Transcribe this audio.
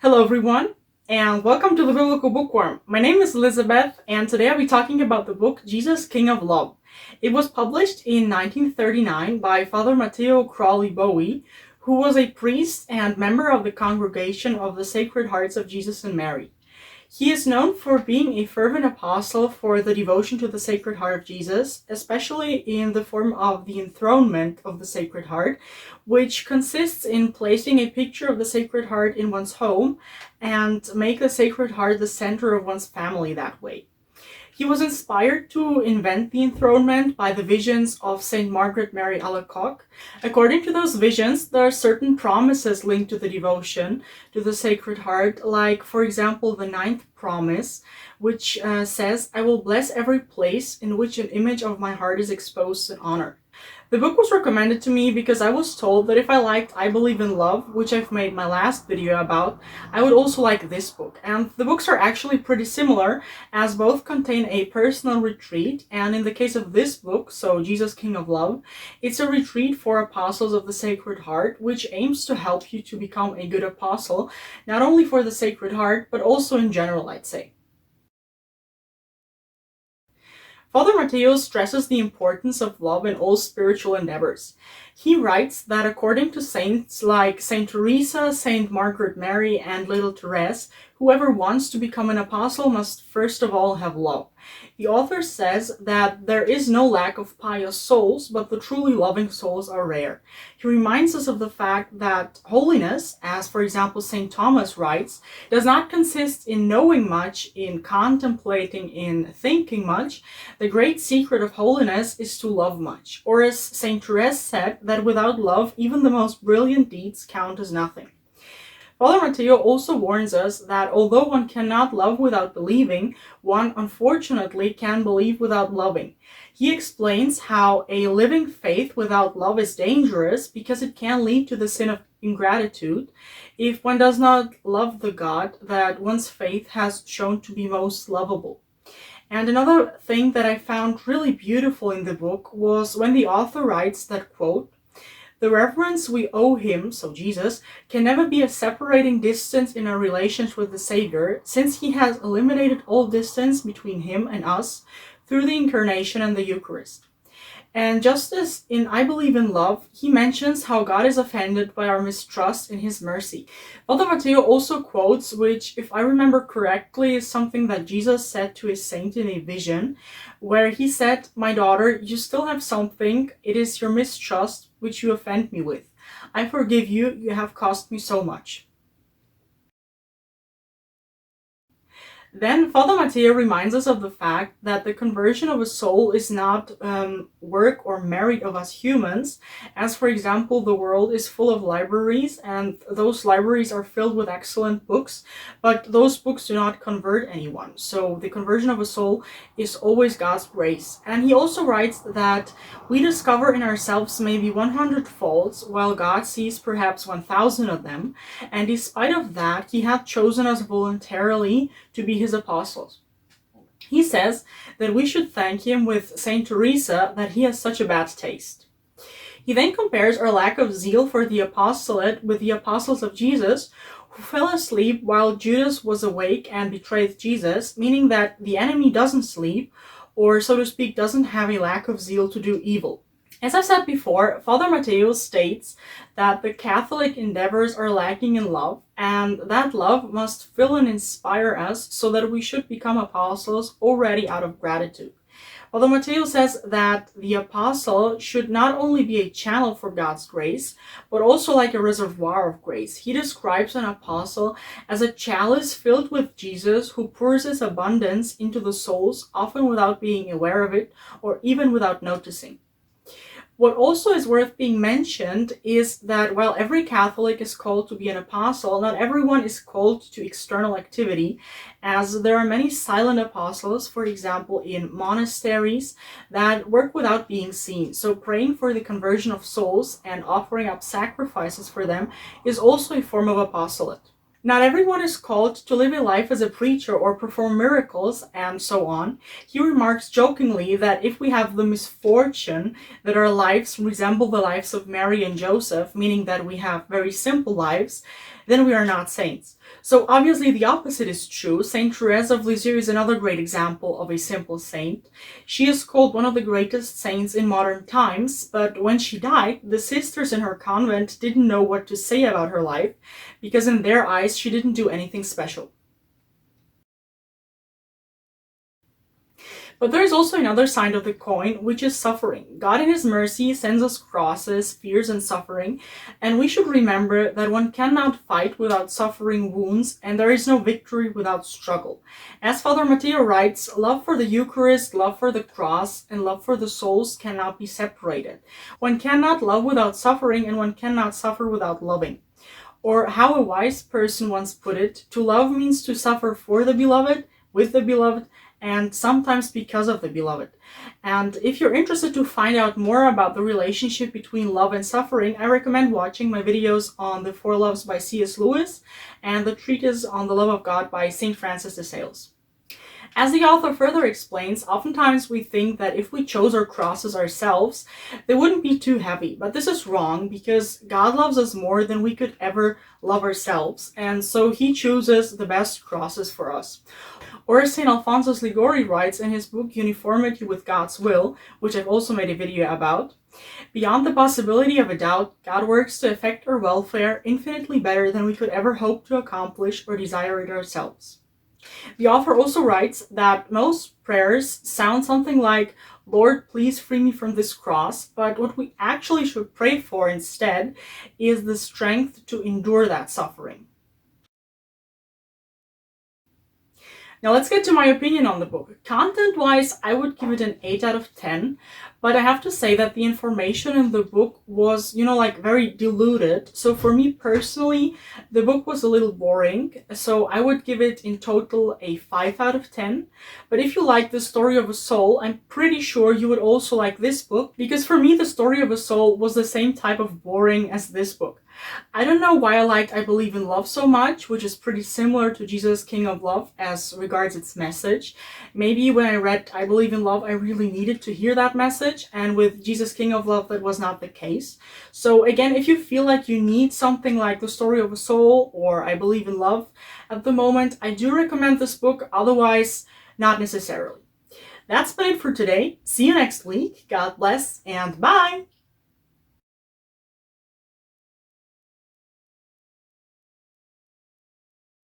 Hello everyone, and welcome to the Biblical Bookworm. My name is Elizabeth, and today I'll be talking about the book Jesus, King of Love. It was published in 1939 by Father Matteo Crawley Bowie, who was a priest and member of the Congregation of the Sacred Hearts of Jesus and Mary. He is known for being a fervent apostle for the devotion to the Sacred Heart of Jesus, especially in the form of the enthronement of the Sacred Heart, which consists in placing a picture of the Sacred Heart in one's home and make the Sacred Heart the center of one's family that way. He was inspired to invent the enthronement by the visions of Saint Margaret Mary Alacoque. According to those visions, there are certain promises linked to the devotion to the Sacred Heart, like, for example, the 9th promise, which says, "I will bless every place in which an image of my heart is exposed and honored." The book was recommended to me because I was told that if I liked I Believe in Love, which I've made my last video about, I would also like this book. And the books are actually pretty similar, as both contain a personal retreat, and in the case of this book, so Jesus, King of Love, it's a retreat for apostles of the Sacred Heart, which aims to help you to become a good apostle, not only for the Sacred Heart, but also in general, I'd say. Father Matteo stresses the importance of love in all spiritual endeavors. He writes that according to saints like Saint Teresa, Saint Margaret Mary, and Little Therese, whoever wants to become an apostle must first of all have love. The author says that there is no lack of pious souls, but the truly loving souls are rare. He reminds us of the fact that holiness, as for example St. Thomas writes, does not consist in knowing much, in contemplating, in thinking much. The great secret of holiness is to love much. Or as St. Therese said, that without love, even the most brilliant deeds count as nothing. Father Matteo also warns us that although one cannot love without believing, one unfortunately can believe without loving. He explains how a living faith without love is dangerous because it can lead to the sin of ingratitude if one does not love the God that one's faith has shown to be most lovable. And another thing that I found really beautiful in the book was when the author writes that, quote, "The reverence we owe him," so Jesus, "can never be a separating distance in our relations with the Savior, since he has eliminated all distance between him and us through the Incarnation and the Eucharist." And just as in I Believe in Love, he mentions how God is offended by our mistrust in his mercy. Father Matteo also quotes, which, if I remember correctly, is something that Jesus said to his saint in a vision, where he said, "My daughter, you still have something. It is your mistrust which you offend me with. I forgive you. You have cost me so much." Then Father Matteo reminds us of the fact that the conversion of a soul is not work or merit of us humans, as for example the world is full of libraries and those libraries are filled with excellent books, but those books do not convert anyone. So the conversion of a soul is always God's grace. And he also writes that we discover in ourselves maybe 100 faults, while God sees perhaps 1,000 of them, and despite of that, he hath chosen us voluntarily to be his apostles. He says that we should thank him with Saint Teresa that he has such a bad taste. He then compares our lack of zeal for the apostolate with the apostles of Jesus, who fell asleep while Judas was awake and betrayed Jesus, meaning that the enemy doesn't sleep, or so to speak, doesn't have a lack of zeal to do evil. As I said before, Father Matteo states that the Catholic endeavors are lacking in love, and that love must fill and inspire us so that we should become apostles already out of gratitude. Father Matteo says that the apostle should not only be a channel for God's grace, but also like a reservoir of grace. He describes an apostle as a chalice filled with Jesus who pours his abundance into the souls, often without being aware of it or even without noticing. What also is worth being mentioned is that while every Catholic is called to be an apostle, not everyone is called to external activity, as there are many silent apostles, for example, in monasteries, that work without being seen. So praying for the conversion of souls and offering up sacrifices for them is also a form of apostolate. Not everyone is called to live a life as a preacher or perform miracles, and so on. He remarks jokingly that if we have the misfortune that our lives resemble the lives of Mary and Joseph, meaning that we have very simple lives, then we are not saints. So obviously the opposite is true. Saint Therese of Lisieux is another great example of a simple saint. She is called one of the greatest saints in modern times, but when she died, the sisters in her convent didn't know what to say about her life, because in their eyes she didn't do anything special. But there is also another side of the coin, which is suffering. God in his mercy sends us crosses, fears, and suffering, and we should remember that one cannot fight without suffering wounds, and there is no victory without struggle. As Father Matteo writes, love for the Eucharist, love for the cross, and love for the souls cannot be separated. One cannot love without suffering, and one cannot suffer without loving. Or how a wise person once put it, to love means to suffer for the beloved, with the beloved, and sometimes because of the beloved. And if you're interested to find out more about the relationship between love and suffering, I recommend watching my videos on the Four Loves by C.S. Lewis and the treatise on the love of God by St. Francis de Sales. As the author further explains, oftentimes we think that if we chose our crosses ourselves, they wouldn't be too heavy. But this is wrong, because God loves us more than we could ever love ourselves, and so he chooses the best crosses for us. Or as St. Alphonsus Liguori writes in his book Uniformity with God's Will, which I've also made a video about, beyond the possibility of a doubt, God works to effect our welfare infinitely better than we could ever hope to accomplish or desire it ourselves. The author also writes that most prayers sound something like, Lord, please free me from this cross, but what we actually should pray for instead is the strength to endure that suffering. Now let's get to my opinion on the book. Content-wise, I would give it an 8 out of 10, but I have to say that the information in the book was, very diluted. So for me personally, the book was a little boring, so I would give it in total a 5 out of 10. But if you like The Story of a Soul, I'm pretty sure you would also like this book, because for me, The Story of a Soul was the same type of boring as this book. I don't know why I liked I Believe in Love so much, which is pretty similar to Jesus King of Love as regards its message. Maybe when I read I Believe in Love, I really needed to hear that message, and with Jesus King of Love, that was not the case. So again, if you feel like you need something like The Story of a Soul or I Believe in Love at the moment, I do recommend this book, otherwise not necessarily. That's been it for today. See you next week. God bless, and bye!